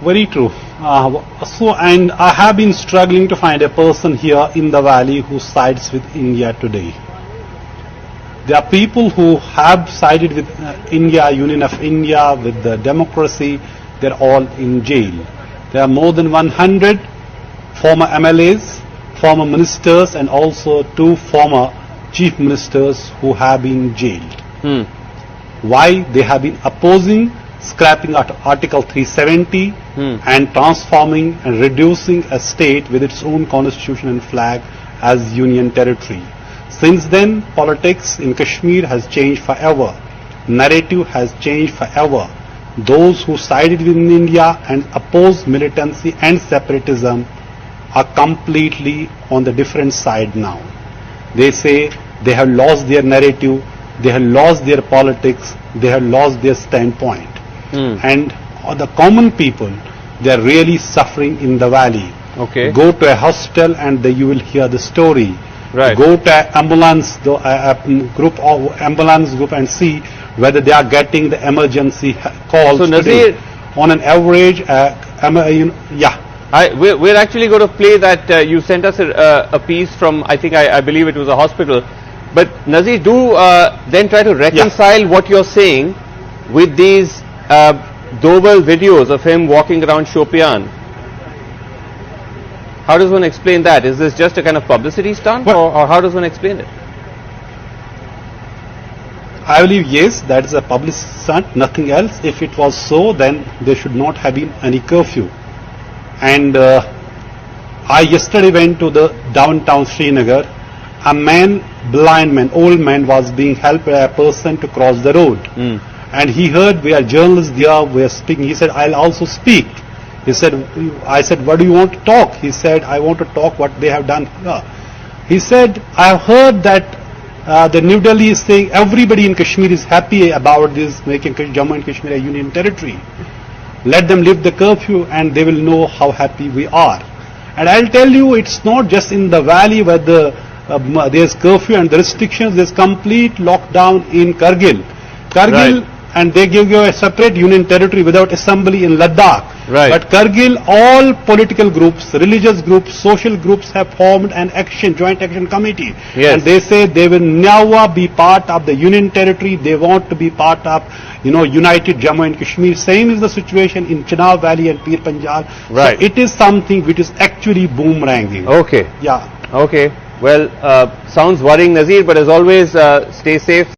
Very true. And I have been struggling to find a person here in the valley who sides with India today. There are people who have sided with India, Union of India, with the democracy. They're all in jail. There are more than 100 former MLAs, former ministers, and also 2 former chief ministers who have been jailed. Why? They have been opposing scrapping Article 370 and transforming and reducing a state with its own constitution and flag as union territory. Since then, politics in Kashmir has changed forever. Narrative has changed forever. Those who sided with India and opposed militancy and separatism are completely on the different side now. They say they have lost their narrative, they have lost their politics, they have lost their standpoint. And the common people, they are really suffering in the valley. Okay. Go to a hospital and you will hear the story. Right. Go to an ambulance group and see whether they are getting the emergency calls So, today. Nazir, On an average, we're actually going to play that. You sent us a piece from, I believe it was a hospital. But Nazir, do then try to reconcile what you're saying with these Doval videos of him walking around Shopian. How does one explain that? Is this just a kind of publicity stunt, or how does one explain it? I believe yes, that is a publicity stunt, nothing else. If it was so, then there should not have been any curfew. And I yesterday went to the downtown Srinagar. A man, blind man, old man, was being helped by a person to cross the road. And he heard we are journalists there, we are speaking. He said, I'll also speak. He said, I said, what do you want to talk? He said, I want to talk what they have done here. He said, I have heard that the New Delhi is saying everybody in Kashmir is happy about this, making Jammu and Kashmir a union territory. Let them lift the curfew and they will know how happy we are. And I'll tell you, it's not just in the valley where there's curfew and the restrictions, there's complete lockdown in Kargil. Right. And they give you a separate union territory without assembly in Ladakh. Right. But Kargil, all political groups, religious groups, social groups have formed an joint action committee. Yes. And they say they will never be part of the union territory. They want to be part of, united Jammu and Kashmir. Same is the situation in Chenab Valley and Pir Panjal. Right. So it is something which is actually boomeranging. Okay. Yeah. Okay. Well, sounds worrying, Nazir, but as always, stay safe.